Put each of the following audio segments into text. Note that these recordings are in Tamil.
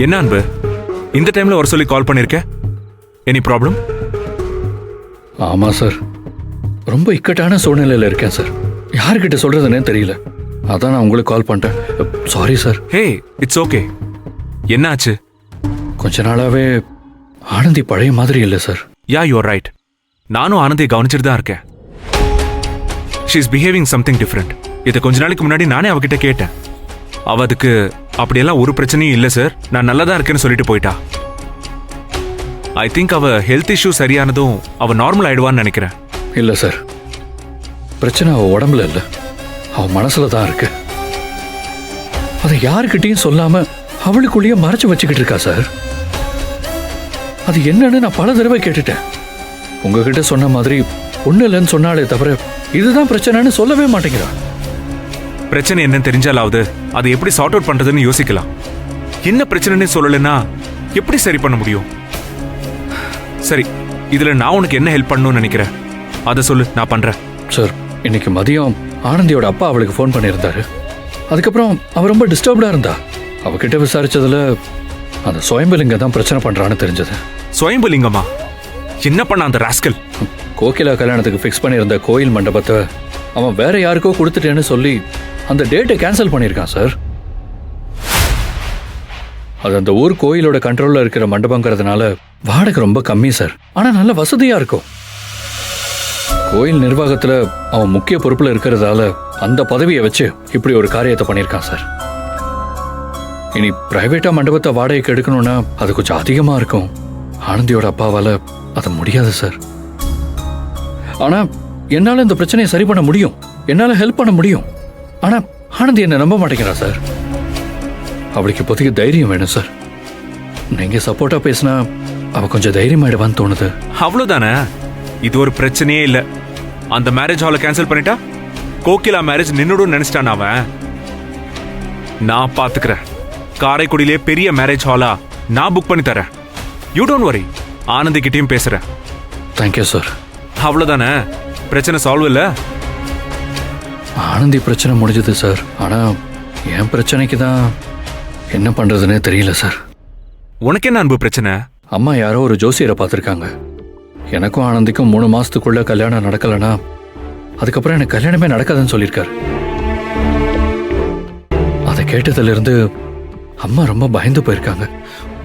என்ன அன்பு இந்த டைம்ல வர சொல்லி கால் பண்ணிருக்க? Any problem? ஆமா சார், ரொம்ப இக்கட்டான சூழ்நிலையில் இருக்கேன் சார். யாருக்கிட்ட சொல்றதுன்னே தெரியல. அதான் நான் உங்களுக்கு கால் பண்ணிட்டேன். Sorry sir. Hey, it's okay. என்ன ஆச்சு? கொஞ்ச நாளாவே ஆனந்தி பழைய மாதிரி இல்லை சார். யா, யூஆர் ரைட். நானும் ஆனந்தியை கவனிச்சுட்டு தான் இருக்கேன். She is behaving something different. இதை கொஞ்ச நாளைக்கு முன்னாடி நானே அவகிட்ட கேட்டேன். அவ அதுக்கு அப்படியெல்லாம் ஒரு பிரச்சனையும் இல்லை சார், நான் நல்லா தான் இருக்கேன்னு சொல்லிட்டு போயிட்டா. ஐ திங்க் அவ ஹெல்த் இஷ்யூ சரியானதும் அவ நார்மல் ஆயிடுவான்னு நினைக்கிறேன். இல்லை சார், பிரச்சனை அவ உடம்புல இல்லை, அவ மனசுல தான் இருக்கு. அதை யாருக்கிட்டையும் சொல்லாம அவளுக்குள்ளேயே மறைச்சு வச்சுக்கிட்டு இருக்கா சார். அது என்னன்னு நான் பல தடவை கேட்டுட்டேன். உங்ககிட்ட சொன்ன மாதிரி ஒண்ணு இல்லைன்னு சொன்னாலே தவிர இதுதான் பிரச்சனைன்னு சொல்லவே மாட்டேங்கிறா. பிரச்சனை என்னன்னு தெரிஞ்சாலாவது அதை எப்படி சார்ட் அவுட் பண்றதுன்னு யோசிக்கலாம். என்ன பிரச்சனைன்னு சொல்லலைன்னா எப்படி சரி பண்ண முடியும்? சரி, இதுல நான் உனக்கு என்ன ஹெல்ப் பண்ணணும்னு நினைக்கிறேன் அதை சொல்லு, நான் பண்றேன். சார், இன்னைக்கு மதியம் ஆனந்தியோட அப்பா அவளுக்கு ஃபோன் பண்ணியிருந்தாரு. அதுக்கப்புறம் அவ ரொம்ப டிஸ்டர்ப்டா இருந்தா. அவகிட்ட விசாரிச்சதுல அந்த சுயம்பலிங்க தான் பிரச்சனை பண்றான்னு தெரிஞ்சது. சுயம்பலிங்கமா? என்ன பண்ண அந்த ராஸ்கல்? கோகிலா கல்யாணத்துக்கு ஃபிக்ஸ் பண்ணியிருந்த கோயில் மண்டபத்தை அவன் வேற யாருக்கோ கொடுத்துட்டேன்னு சொல்லி அந்த டேட்டை கேன்சல் பண்ணியிருக்கான் சார். அது அந்த ஊர் கோயிலோட கண்ட்ரோல்ல இருக்கிற மண்டபங்கிறதுனால வாடகை ரொம்ப கம்மி சார். ஆனா நல்ல வசதியா இருக்கும். கோயில் நிர்வாகத்துல அவன் முக்கிய பொறுப்புல இருக்கிறதால அந்த பதவியை வச்சு இப்படி ஒரு காரியத்தை பண்ணியிருக்கான் சார். இனி பிரைவேட்டா மண்டபத்தை வாடகைக்கு எடுக்கணும்னா அது கொஞ்சம் அதிகமா இருக்கும். ஆனந்தியோட அப்பாவால அது முடியாது சார். ஆனா என்னால இந்த பிரச்சனையை சரி பண்ண முடியும், என்னால ஹெல்ப் பண்ண முடியும். ஆனா ஆனந்தி என்ன நம்ப மாட்டேங்கிறா சார். அவளுக்கு இப்போதைக்கு தைரியம் வேணும் சார். நீங்க சப்போர்ட்டா பேசினா அவ கொஞ்சம் தைரியமாயிடுவான்னு தோணுது. அவ்வளவுதானே, இது ஒரு பிரச்சனையே இல்ல. அந்த மேரேஜ் ஹாலை கேன்சல் பண்ணிட்டா கோகிலா மேரேஜ் நின்னுடும் நினைச்சிட்டான் அவன். நான் பாத்துக்கிறேன். காரைக்குடியிலே பெரிய மேரேஜ் ஹாலா நான் புக் பண்ணி தரேன். You don't worry. ஆனந்தி கிட்டயும் பேசுறேன். Thank you sir. அவ்வளவுதானே, பிரச்சனை சால்வ் இல்ல. ஆனந்தி பிரச்சனை முடிஞ்சது சார். ஆனா என் பிரச்சனைக்கு தான் என்ன பண்றதுன்னே தெரியல சார். உனக்கு என்ன அன்பு பிரச்சனை? அம்மா யாரோ ஒரு ஜோசியரை பார்த்துருக்காங்க. எனக்கும் ஆனந்திக்கும் 3 மாசத்துக்குள்ள கல்யாணம் நடக்கலன்னா அதுக்கப்புறம் எனக்கு கல்யாணமே நடக்காதுன்னு சொல்லியிருக்காரு. அதை கேட்டதுல இருந்து அம்மா ரொம்ப பயந்து போயிருக்காங்க.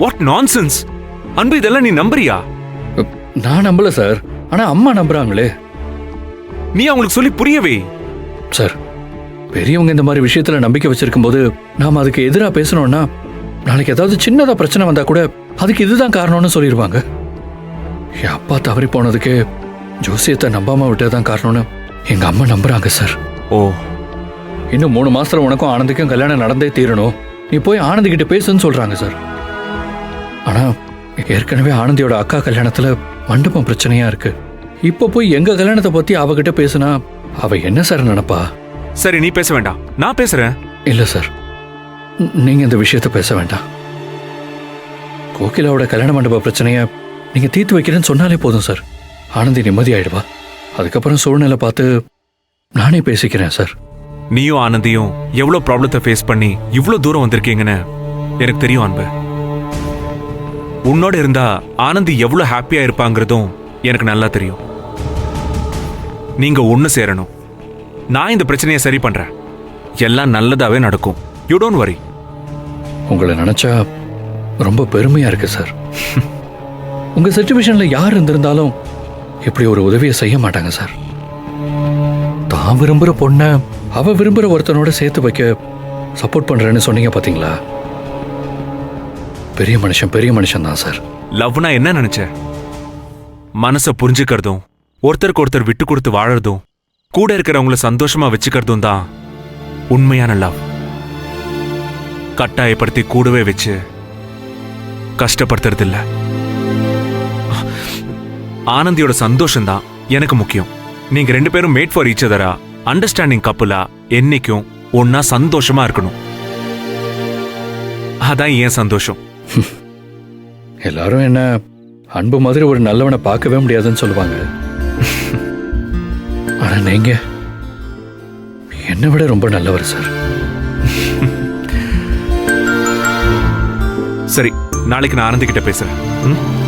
வாட் நான்சென்ஸ் அன்பு, இதெல்லாம் நீ நம்புறியா? நான் நம்பல சார், ஆனா அம்மா நம்புறாங்களே. நீ அவங்களுக்கு சொல்லி புரியவே. சார், பெரியவங்க இந்த மாதிரி விஷயத்துல நம்பிக்கை வச்சிருக்கும் போது நாம அதுக்கு எதிராக பேசணும்னா நாளைக்கு ஏதாவது சின்னதா பிரச்சனை வந்தா கூட அதுக்கு இதுதான் காரணம்னு சொல்லிடுவாங்க. என் அப்பா தவறி போனதுக்கு ஜோசியத்தை நம்பாம விட்டதுதான் காரணம்னு எங்க அம்மா நம்புறாங்க சார். ஓ, இன்னும் 3 மாசத்துல உனக்கும் ஆனந்திக்கும் கல்யாணம் நடந்தே தீரணும், நீ போய் ஆனந்தி கிட்ட பேசுன்னு சொல்றாங்க சார். ஆனா ஏற்கனவே ஆனந்தியோட அக்கா கல்யாணத்துல மண்டபம் பிரச்சனையா இருக்கு. இப்ப போய் எங்க கல்யாணத்தை பத்தி அவகிட்ட பேசுனா அவ என்ன சார் நினைப்பா? சரி, நீ பேச வேண்டாம், நான் பேசுறேன். இல்ல சார், நீங்க இந்த விஷயத்த பேச வேண்டாம். கோகிலாவோட கல்யாண மண்டப பிரச்சனைய நீங்க தீர்த்து வைக்கிறேன்னு சொன்னாலே போதும் சார். ஆனந்தி நிம்மதி ஆயிடுவா. அதுக்கப்புறம் சூழ்நிலை பார்த்து நானே பேசிக்கிறேன் சார். நீயும் ஆனந்தியும் எவ்வளவு ப்ராப்ளத்தை ஃபேஸ் பண்ணி இவ்வளவு தூரம் வந்திருக்கீங்கன்னு எனக்கு தெரியும் அன்பு. உன்னோட இருந்தா ஆனந்தி எவ்வளவு ஹாப்பியா இருப்பாங்கிறதும் எனக்கு நல்லா தெரியும். நீங்க ஒண்ணு சேரணும். நான் இந்த பிரச்சனையை சரி பண்றேன். எல்லாம் நல்லதாவே நடக்கும். You don't worry. உங்களை நினைச்சா ரொம்ப பெருமையா இருக்கு சார். உங்க சிச்சுவேஷன்ல யார் இருந்திருந்தாலும் இப்படி ஒரு உதவியை செய்ய மாட்டாங்க சார். தான் விரும்புற பொண்ண அவ விரும்புற ஒருத்தனோட சேர்த்து வைக்க சப்போர்ட் பண்றேன்னு சொன்னீங்க பாத்தீங்களா? பெரிய மனுஷன் தான் சார். லவ்னா என்ன நினைச்ச? மனசை புரிஞ்சுக்கிறதும் ஒருத்தருக்கு ஒருத்தர் விட்டு கொடுத்து வாழறதும் கூட இருக்கிறவங்கள சந்தோஷமா வச்சுக்கிறதும் தான் உண்மையான லவ். கட்டாயப்படுத்தி கூடவே வச்சு கஷ்டப்படுத்துறது இல்ல. ஆனந்தியோட சந்தோஷம் தான் எனக்கு முக்கியம். நீங்க 2 பேரும் மேட் ஃபார் ஈச் அதரா அண்டர்ஸ்டாண்டிங் கப்புலா என்னைக்கும் ஒன்னா சந்தோஷமா இருக்கணும். அதான் ஏன் சந்தோஷம். எல்லாரும் என்ன அன்பு மாதிரி ஒரு நல்லவனை பார்க்கவே முடியாதுன்னு சொல்லுவாங்க. ஆனா நீங்க என்னை விட ரொம்ப நல்லவர் சார். சரி, நாளைக்கு நான் ஆனந்தி கிட்ட பேசுறேன். ம்?